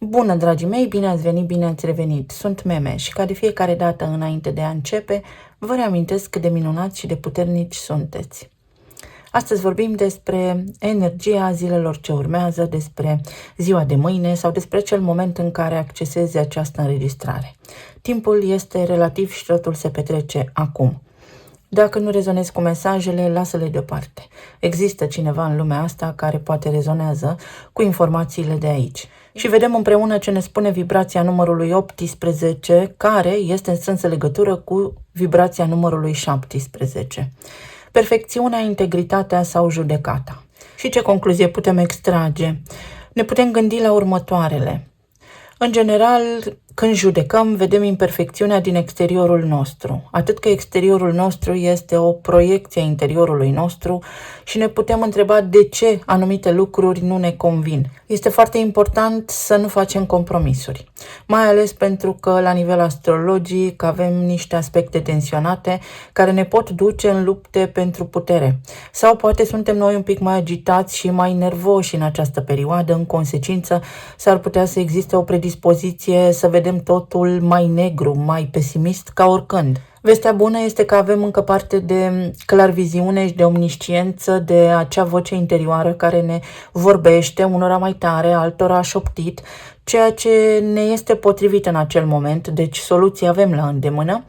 Bună, dragii mei, bine ați venit, bine ați revenit. Sunt Meme și ca de fiecare dată înainte de a începe, vă reamintesc cât de minunați și de puternici sunteți. Astăzi vorbim despre energia zilelor ce urmează, despre ziua de mâine sau despre acel moment în care accesezi această înregistrare. Timpul este relativ și totul se petrece acum. Dacă nu rezonezi cu mesajele, lasă-le deoparte. Există cineva în lumea asta care poate rezonează cu informațiile de aici. Și vedem împreună ce ne spune vibrația numărului 18, care este în strânsă legătură cu vibrația numărului 17. Perfecțiunea, integritatea sau judecata. Și ce concluzie putem extrage? Ne putem gândi la următoarele. În general, când judecăm, vedem imperfecțiunea din exteriorul nostru. Atât că exteriorul nostru este o proiecție a interiorului nostru și ne putem întreba de ce anumite lucruri nu ne convin. Este foarte important să nu facem compromisuri, mai ales pentru că la nivel astrologic avem niște aspecte tensionate care ne pot duce în lupte pentru putere. Sau poate suntem noi un pic mai agitați și mai nervoși în această perioadă, în consecință s-ar putea să existe o predispoziție să vedem totul mai negru, mai pesimist ca oricând. Vestea bună este că avem încă parte de clarviziune și de omnisciență, de acea voce interioară care ne vorbește, unora mai tare, altora șoptit, ceea ce ne este potrivit în acel moment, deci soluții avem la îndemână.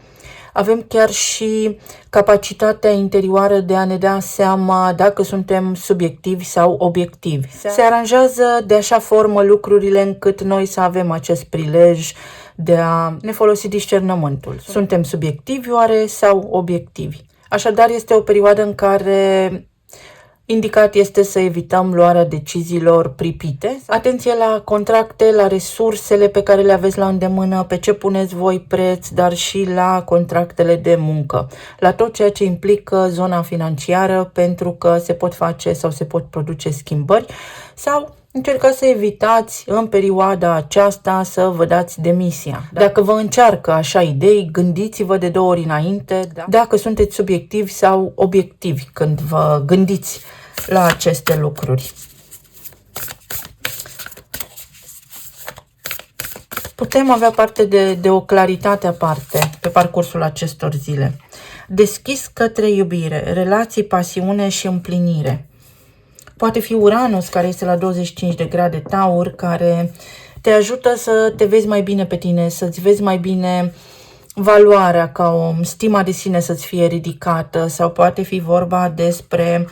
Avem chiar și capacitatea interioară de a ne da seama dacă suntem subiectivi sau obiectivi. Se aranjează de așa formă lucrurile încât noi să avem acest prilej de a ne folosi discernământul. Suntem subiectivi oare sau obiectivi? Așadar, este o perioadă în care indicat este să evităm luarea deciziilor pripite. Atenție la contracte, la resursele pe care le aveți la îndemână, pe ce puneți voi preț, dar și la contractele de muncă, la tot ceea ce implică zona financiară, pentru că se pot face sau se pot produce schimbări sau încercați să evitați în perioada aceasta să vă dați demisia. Dacă vă încearcă așa idei, gândiți-vă de 2 ori înainte dacă sunteți subiectivi sau obiectivi când vă gândiți la aceste lucruri. Putem avea parte de o claritate aparte pe parcursul acestor zile. Deschis către iubire, relații, pasiune și împlinire. Poate fi Uranus, care este la 25 de grade Taur, care te ajută să te vezi mai bine pe tine, să-ți vezi mai bine valoarea ca om, stima de sine să-ți fie ridicată, sau poate fi vorba despre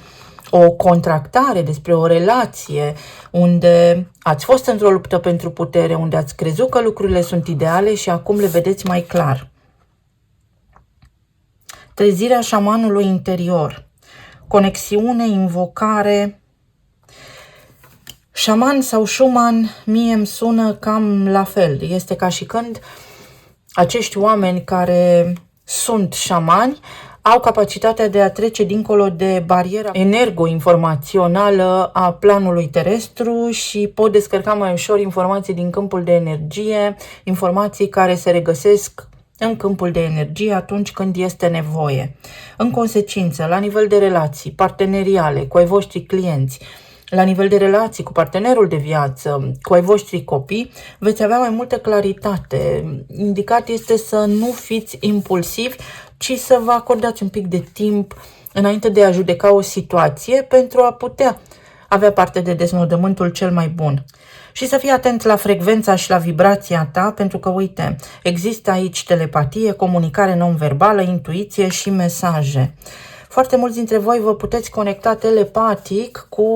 o contractare, despre o relație unde ați fost într-o luptă pentru putere, unde ați crezut că lucrurile sunt ideale și acum le vedeți mai clar. Trezirea șamanului interior, conexiune, invocare. Șaman sau șuman mie îmi sună cam la fel. Este ca și când acești oameni care sunt șamani au capacitatea de a trece dincolo de bariera energo-informațională a planului terestru și pot descărca mai ușor informații din câmpul de energie, informații care se regăsesc în câmpul de energie atunci când este nevoie. În consecință, la nivel de relații parteneriale cu ai voștri clienți, la nivel de relații cu partenerul de viață, cu ai voștri copii, veți avea mai multă claritate. Indicat este să nu fiți impulsivi, ci să vă acordați un pic de timp înainte de a judeca o situație pentru a putea avea parte de deznodământul cel mai bun. Și să fii atent la frecvența și la vibrația ta, pentru că, uite, există aici telepatie, comunicare non-verbală, intuiție și mesaje. Foarte mulți dintre voi vă puteți conecta telepatic cu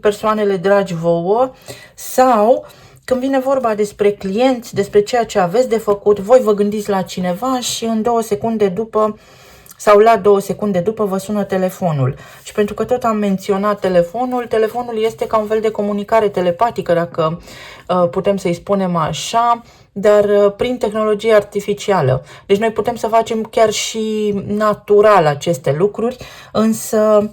persoanele dragi vouă sau când vine vorba despre clienți, despre ceea ce aveți de făcut, voi vă gândiți la cineva și în 2 secunde după sau la 2 secunde după vă sună telefonul. Și pentru că tot am menționat telefonul este ca un fel de comunicare telepatică, dacă putem să-i spunem așa, dar prin tehnologie artificială. Deci noi putem să facem chiar și natural aceste lucruri, însă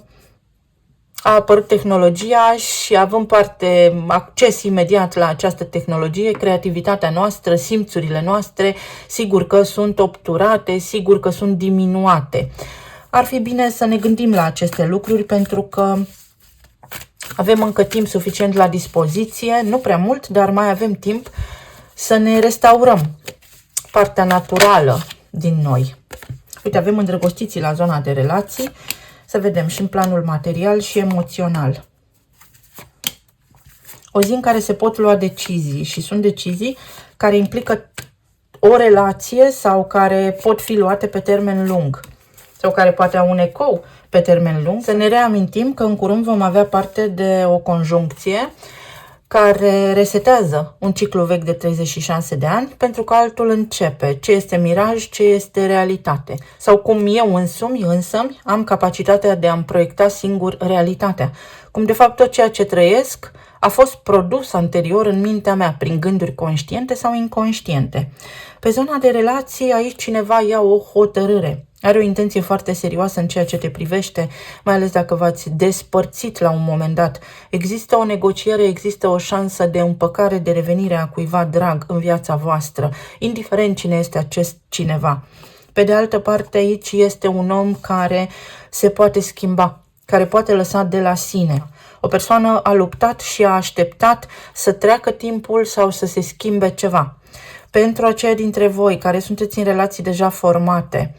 a apărut tehnologia și având parte, acces imediat la această tehnologie, creativitatea noastră, simțurile noastre, sigur că sunt obturate, sigur că sunt diminuate. Ar fi bine să ne gândim la aceste lucruri pentru că avem încă timp suficient la dispoziție, nu prea mult, dar mai avem timp să ne restaurăm partea naturală din noi. Uite, avem îndrăgostiții la zona de relații, să vedem și în planul material și emoțional. O zi în care se pot lua decizii și sunt decizii care implică o relație sau care pot fi luate pe termen lung sau care poate au un ecou pe termen lung. Să ne reamintim că în curând vom avea parte de o conjuncție care resetează un ciclu vechi de 36 de ani pentru că altul începe. Ce este miraj, ce este realitate. Sau cum eu însămi am capacitatea de a-mi proiecta singur realitatea. Cum de fapt tot ceea ce trăiesc a fost produs anterior în mintea mea prin gânduri conștiente sau inconștiente. Pe zona de relații, aici cineva ia o hotărâre. Are o intenție foarte serioasă în ceea ce te privește, mai ales dacă v-ați despărțit la un moment dat. Există o negociere, există o șansă de împăcare, de revenire a cuiva drag în viața voastră, indiferent cine este acest cineva. Pe de altă parte, aici este un om care se poate schimba, care poate lăsa de la sine. O persoană a luptat și a așteptat să treacă timpul sau să se schimbe ceva. Pentru aceia dintre voi care sunteți în relații deja formate,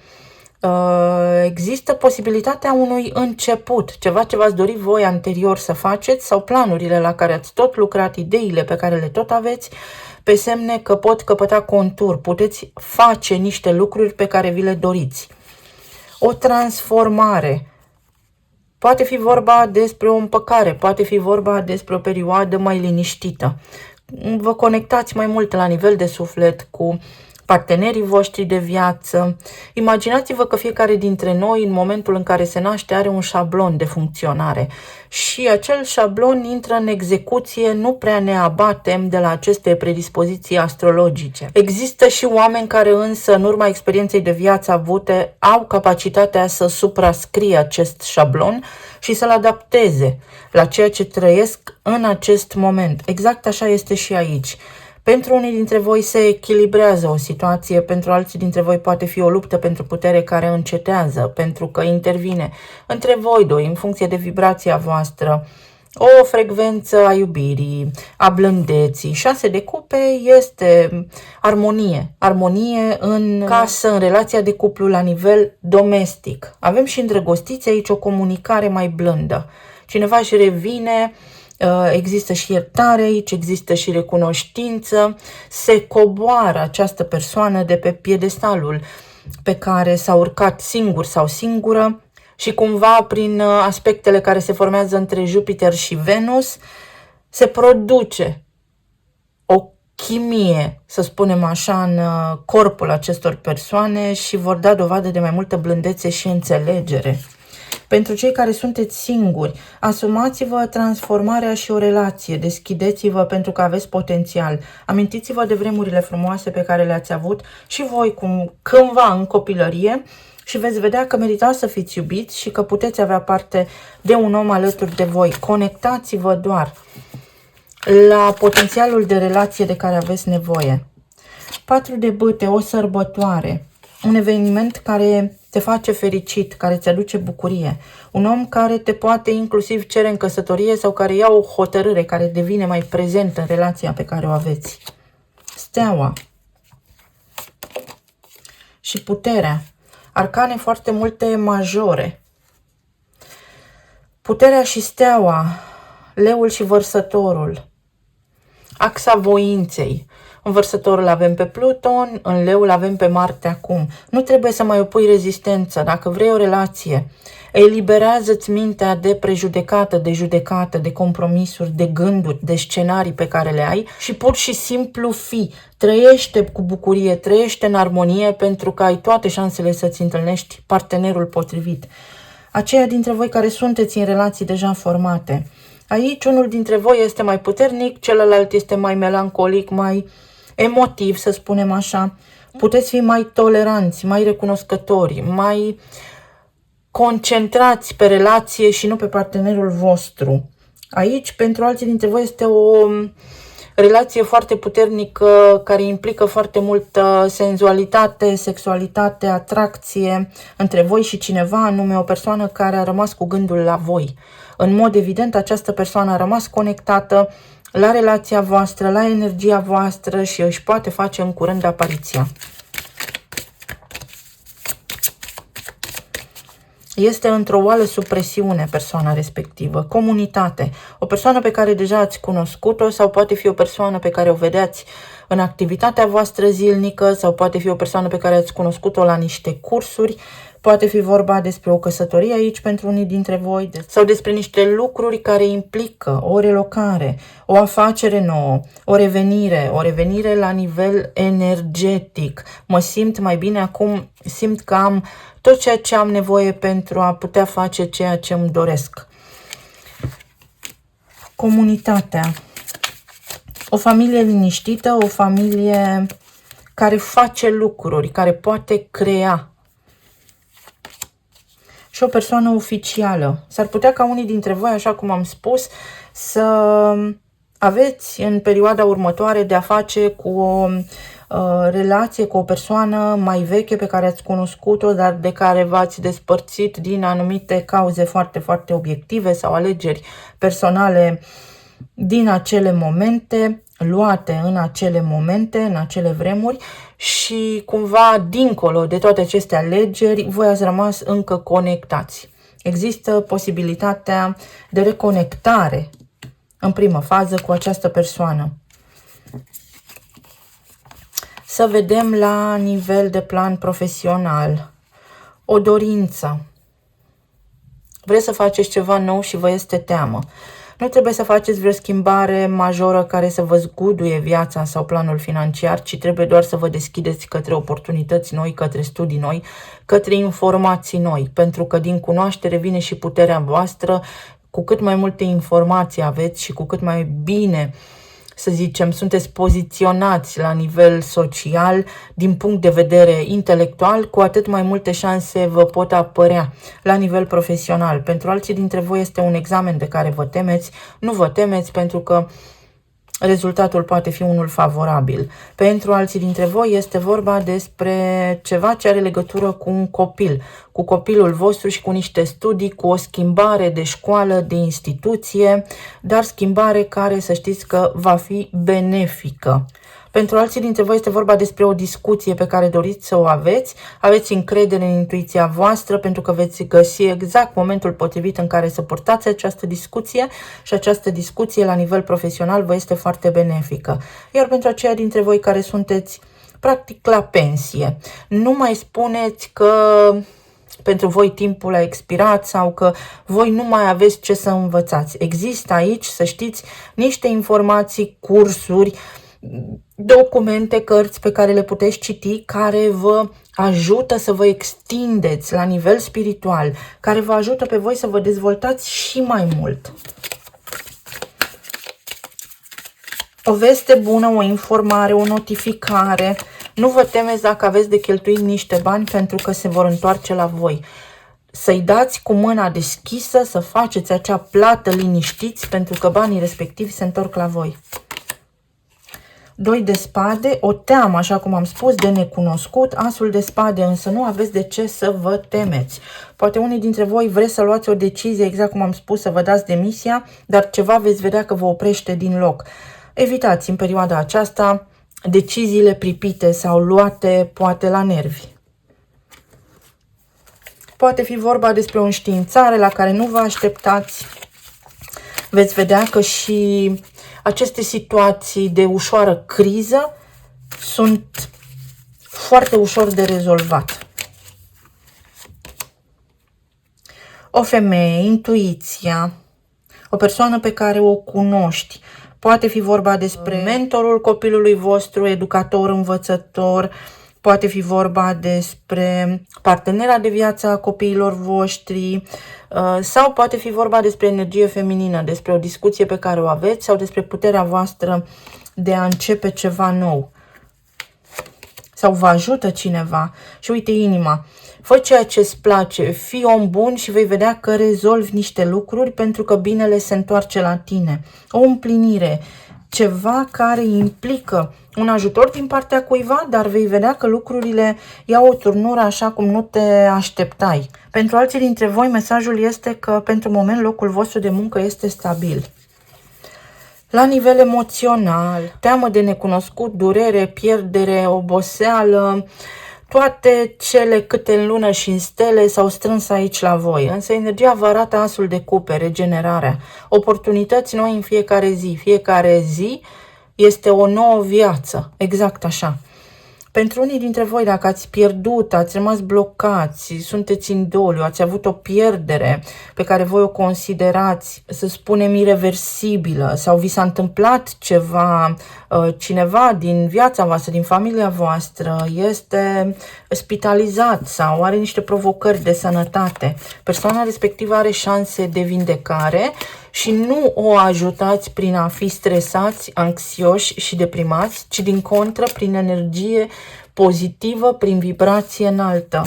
există posibilitatea unui început, ceva ce v-ați dorit voi anterior să faceți sau planurile la care ați tot lucrat, ideile pe care le tot aveți, pe semne că pot căpăta contur, puteți face niște lucruri pe care vi le doriți. O transformare. Poate fi vorba despre o împăcare, poate fi vorba despre o perioadă mai liniștită. Vă conectați mai mult la nivel de suflet cu partenerii voștri de viață. Imaginați-vă că fiecare dintre noi, în momentul în care se naște, are un șablon de funcționare și acel șablon intră în execuție, nu prea ne abatem de la aceste predispoziții astrologice. Există și oameni care însă, în urma experienței de viață avute, au capacitatea să suprascrie acest șablon și să-l adapteze la ceea ce trăiesc în acest moment. Exact așa este și aici. Pentru unii dintre voi se echilibrează o situație, pentru alții dintre voi poate fi o luptă pentru putere care încetează, pentru că intervine între voi doi, în funcție de vibrația voastră, o frecvență a iubirii, a blândeții. 6 de cupe este armonie. Armonie în casă, în relația de cuplu la nivel domestic. Avem și îndrăgostiți aici o comunicare mai blândă. Cineva își revine, există și iertare aici, există și recunoștință, se coboară această persoană de pe piedestalul pe care s-a urcat singur sau singură și cumva prin aspectele care se formează între Jupiter și Venus se produce o chimie, să spunem așa, în corpul acestor persoane și vor da dovadă de mai multă blândețe și înțelegere. Pentru cei care sunteți singuri, asumați-vă transformarea și o relație, deschideți-vă pentru că aveți potențial. Amintiți-vă de vremurile frumoase pe care le-ați avut și voi cândva în copilărie și veți vedea că meritați să fiți iubiți și că puteți avea parte de un om alături de voi. Conectați-vă doar la potențialul de relație de care aveți nevoie. 4 de bâte, o sărbătoare, un eveniment care te face fericit, care îți aduce bucurie. Un om care te poate inclusiv cere în căsătorie sau care ia o hotărâre, care devine mai prezent în relația pe care o aveți. Steaua și puterea. Arcane foarte multe majore. Puterea și steaua, leul și vărsătorul. Axa voinței. În vărsătorul avem pe Pluton, în leul avem pe Marte acum. Nu trebuie să mai opui rezistență. Dacă vrei o relație, eliberează-ți mintea de prejudecată, de judecată, de compromisuri, de gânduri, de scenarii pe care le ai și pur și simplu fii. Trăiește cu bucurie, trăiește în armonie pentru că ai toate șansele să-ți întâlnești partenerul potrivit. Aceia dintre voi care sunteți în relații deja formate, aici unul dintre voi este mai puternic, celălalt este mai melancolic, mai emotiv, să spunem așa. Puteți fi mai toleranți, mai recunoscători, mai concentrați pe relație și nu pe partenerul vostru. Aici, pentru alții dintre voi, este o relație foarte puternică care implică foarte multă senzualitate, sexualitate, atracție între voi și cineva, anume o persoană care a rămas cu gândul la voi. În mod evident, această persoană a rămas conectată, la relația voastră, la energia voastră și își poate face în curând apariția. Este într-o oală sub presiune persoana respectivă. Comunitate. O persoană pe care deja ați cunoscut-o sau poate fi o persoană pe care o vedeați în activitatea voastră zilnică sau poate fi o persoană pe care ați cunoscut-o la niște cursuri. Poate fi vorba despre o căsătorie aici pentru unii dintre voi sau despre niște lucruri care implică o relocare, o afacere nouă, o revenire la nivel energetic. Mă simt mai bine acum, simt că am tot ceea ce am nevoie pentru a putea face ceea ce îmi doresc. Comunitatea. O familie liniștită, o familie care face lucruri, care poate crea. Și o persoană oficială. S-ar putea ca unii dintre voi, așa cum am spus, să aveți în perioada următoare de a face cu o relație cu o persoană mai veche pe care ați cunoscut-o, dar de care v-ați despărțit din anumite cauze foarte, foarte obiective sau alegeri personale din acele momente, luate în acele momente, în acele vremuri și cumva dincolo de toate aceste alegeri, voi ați rămas încă conectați. Există posibilitatea de reconectare în primă fază cu această persoană. Să vedem la nivel de plan profesional. O dorință. Vreți să faceți ceva nou și vă este teamă. Nu trebuie să faceți vreo schimbare majoră care să vă zguduie viața sau planul financiar, ci trebuie doar să vă deschideți către oportunități noi, către studii noi, către informații noi, pentru că din cunoaștere vine și puterea voastră. Cu cât mai multe informații aveți și cu cât mai bine, să zicem, sunteți poziționați la nivel social, din punct de vedere intelectual, cu atât mai multe șanse vă pot apărea la nivel profesional. Pentru alții dintre voi este un examen de care vă temeți. Nu vă temeți pentru că rezultatul poate fi unul favorabil. Pentru alții dintre voi este vorba despre ceva ce are legătură cu un copil, cu copilul vostru și cu niște studii, cu o schimbare de școală, de instituție, dar schimbare care să știți că va fi benefică. Pentru alții dintre voi este vorba despre o discuție pe care doriți să o aveți, aveți încredere în intuiția voastră pentru că veți găsi exact momentul potrivit în care să purtați această discuție și această discuție la nivel profesional vă este foarte benefică. Iar pentru aceia dintre voi care sunteți practic la pensie, nu mai spuneți că pentru voi timpul a expirat sau că voi nu mai aveți ce să învățați. Există aici, să știți, niște informații, cursuri, documente, cărți pe care le puteți citi, care vă ajută să vă extindeți la nivel spiritual, care vă ajută pe voi să vă dezvoltați și mai mult. O veste bună, o informare, o notificare. Nu vă temeți dacă aveți de cheltuit niște bani pentru că se vor întoarce la voi. Să-i dați cu mâna deschisă, să faceți acea plată liniștiți pentru că banii respectivi se întorc la voi. 2 de spade, o teamă, așa cum am spus, de necunoscut. Asul de spade, însă nu aveți de ce să vă temeți. Poate unii dintre voi vreți să luați o decizie, exact cum am spus, să vă dați demisia, dar ceva veți vedea că vă oprește din loc. Evitați în perioada aceasta deciziile pripite sau luate poate la nervi. Poate fi vorba despre o înștiințare la care nu vă așteptați. Veți vedea că și aceste situații de ușoară criză sunt foarte ușor de rezolvat. O femeie, intuiția, o persoană pe care o cunoști. Poate fi vorba despre mentorul copilului vostru, educator, învățător. Poate fi vorba despre partenera de viață a copiilor voștri sau poate fi vorba despre energie feminină, despre o discuție pe care o aveți sau despre puterea voastră de a începe ceva nou. Sau vă ajută cineva. Și uite, inima. Fă ceea ce îți place, fii om bun și vei vedea că rezolvi niște lucruri pentru că binele se întoarce la tine. O împlinire, ceva care implică un ajutor din partea cuiva, dar vei vedea că lucrurile iau o turnură așa cum nu te așteptai. Pentru alții dintre voi, mesajul este că pentru moment locul vostru de muncă este stabil. La nivel emoțional, teamă de necunoscut, durere, pierdere, oboseală, toate cele câte în lună și în stele s-au strâns aici la voi. Însă energia vă arată asul de cupe, regenerarea, oportunități noi în fiecare zi. Fiecare zi este o nouă viață, exact așa. Pentru unii dintre voi, dacă ați pierdut, ați rămas blocați, sunteți în doliu, ați avut o pierdere pe care voi o considerați, să spunem, ireversibilă, sau vi s-a întâmplat ceva, cineva din viața voastră, din familia voastră, este spitalizat sau are niște provocări de sănătate, persoana respectivă are șanse de vindecare și nu o ajutați prin a fi stresați, anxioși și deprimați, ci din contră prin energie pozitivă, prin vibrație înaltă.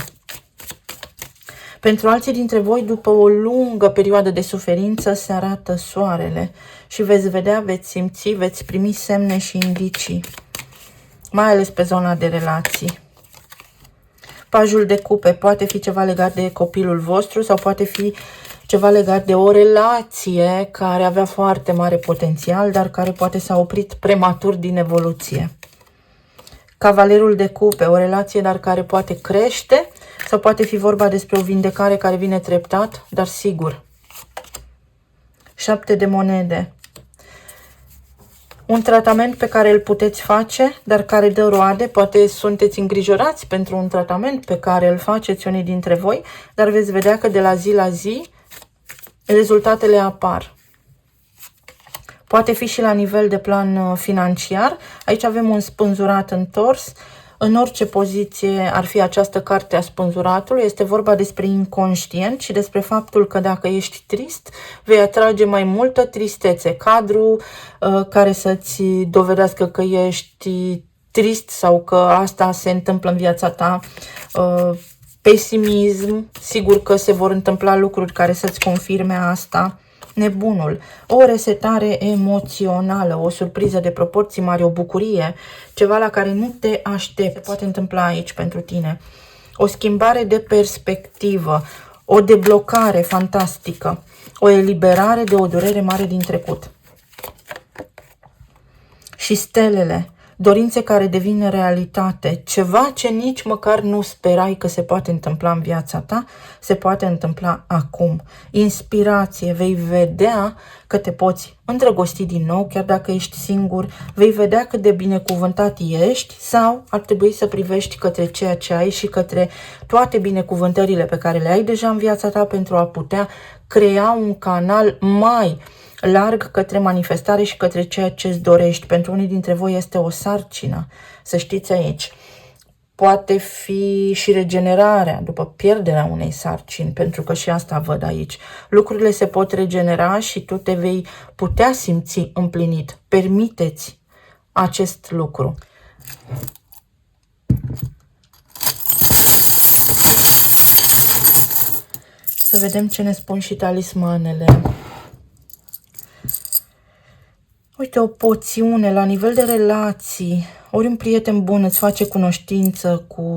Pentru alții dintre voi, după o lungă perioadă de suferință, se arată soarele și veți vedea, veți simți, veți primi semne și indicii, mai ales pe zona de relații. Pajul de cupe poate fi ceva legat de copilul vostru sau poate fi ceva legat de o relație care avea foarte mare potențial, dar care poate s-a oprit prematur din evoluție. Cavalerul de cupe, o relație, dar care poate crește, sau poate fi vorba despre o vindecare care vine treptat, dar sigur. 7 de monede. Un tratament pe care îl puteți face, dar care dă roade. Poate sunteți îngrijorați pentru un tratament pe care îl faceți unii dintre voi, dar veți vedea că de la zi la zi rezultatele apar. Poate fi și la nivel de plan financiar. Aici avem un spânzurat întors. În orice poziție ar fi această carte a spânzuratului, este vorba despre inconștient și despre faptul că dacă ești trist, vei atrage mai multă tristețe. Cadru care să-ți dovedească că ești trist sau că asta se întâmplă în viața ta. Pesimism, sigur că se vor întâmpla lucruri care să-ți confirme asta. Nebunul, o resetare emoțională, o surpriză de proporții mari, o bucurie, ceva la care nu te aștepți. Se poate întâmpla aici pentru tine. O schimbare de perspectivă, o deblocare fantastică, o eliberare de o durere mare din trecut. Și stelele, dorințe care devin realitate, ceva ce nici măcar nu sperai că se poate întâmpla în viața ta, se poate întâmpla acum. Inspirație, vei vedea că te poți îndrăgosti din nou, chiar dacă ești singur, vei vedea cât de binecuvântat ești sau ar trebui să privești către ceea ce ai și către toate binecuvântările pe care le ai deja în viața ta pentru a putea crea un canal mai larg către manifestare și către ceea ce îți dorești. Pentru unii dintre voi este o sarcină, să știți aici. Poate fi și regenerarea după pierderea unei sarcini, pentru că și asta văd aici. Lucrurile se pot regenera și tu te vei putea simți împlinit. Permiteți acest lucru. Să vedem ce ne spun și talismanele. Uite, o poțiune la nivel de relații. Ori un prieten bun îți face cunoștință cu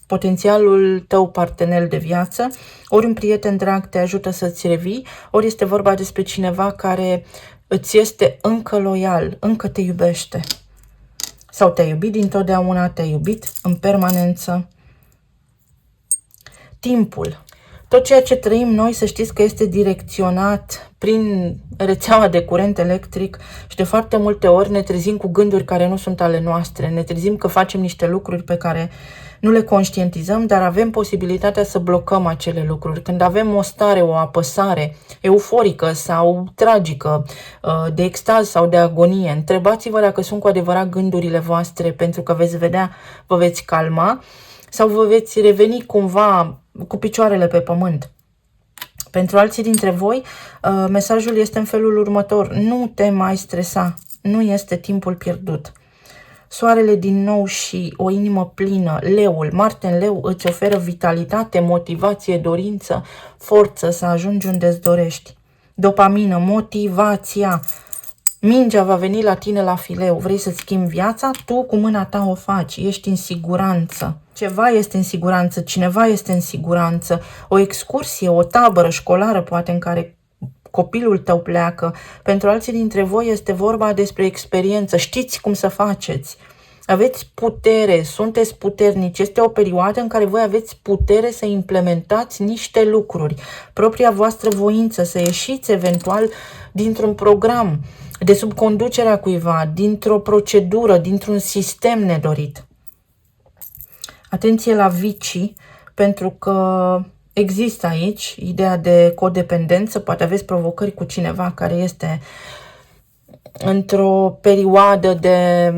potențialul tău partener de viață, ori un prieten drag te ajută să-ți revii, ori este vorba despre cineva care îți este încă loial, încă te iubește. Sau te-a iubit dintotdeauna, te-a iubit în permanență. Timpul. Tot ceea ce trăim noi, să știți că este direcționat prin rețeaua de curent electric și de foarte multe ori ne trezim cu gânduri care nu sunt ale noastre. Ne trezim că facem niște lucruri pe care nu le conștientizăm, dar avem posibilitatea să blocăm acele lucruri. Când avem o stare, o apăsare euforică sau tragică, de extaz sau de agonie, întrebați-vă dacă sunt cu adevărat gândurile voastre, pentru că veți vedea, vă veți calma sau vă veți reveni cumva cu picioarele pe pământ. Pentru alții dintre voi, mesajul este în felul următor. Nu te mai stresa, nu este timpul pierdut. Soarele din nou și o inimă plină, leul, Marte în leu îți oferă vitalitate, motivație, dorință, forță să ajungi unde îți dorești. Dopamină, motivația. Mingea va veni la tine la fileu. Vrei să-ți schimbi viața? Tu cu mâna ta o faci. Ești în siguranță. Ceva este în siguranță, cineva este în siguranță. O excursie, o tabără școlară poate în care copilul tău pleacă. Pentru alții dintre voi este vorba despre experiență. Știți cum să faceți. Aveți putere, sunteți puternici. Este o perioadă în care voi aveți putere să implementați niște lucruri. Propria voastră voință, să ieșiți eventual dintr-un program, de sub conducerea cuiva, dintr-o procedură, dintr-un sistem nedorit. Atenție la vicii, pentru că există aici ideea de codependență, poate aveți provocări cu cineva care este într-o perioadă de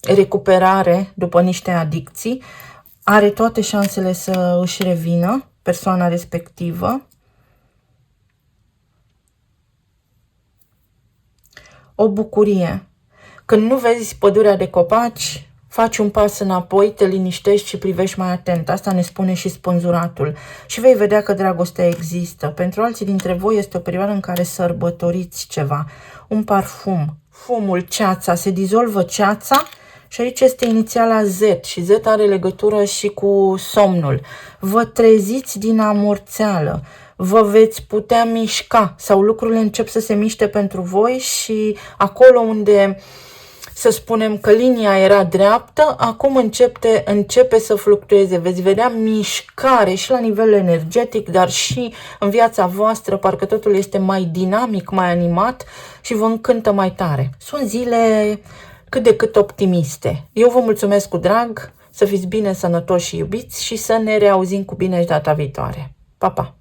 recuperare după niște adicții, are toate șansele să își revină persoana respectivă. O bucurie. Când nu vezi pădurea de copaci, faci un pas înapoi, te liniștești și privești mai atent. Asta ne spune și spânzuratul. Și vei vedea că dragostea există. Pentru alții dintre voi este o perioadă în care sărbătoriți ceva. Un parfum, fumul, ceața, se dizolvă ceața și aici este inițiala Z și Z are legătură și cu somnul. Vă treziți din amorțeală. Vă veți putea mișca sau lucrurile încep să se miște pentru voi și acolo unde, să spunem că linia era dreaptă, acum începe să fluctueze. Veți vedea mișcare și la nivel energetic, dar și în viața voastră, parcă totul este mai dinamic, mai animat și vă încântă mai tare. Sunt zile cât de cât optimiste. Eu vă mulțumesc cu drag, să fiți bine, sănătoși și iubiți și să ne reauzim cu bine și data viitoare. Pa, pa!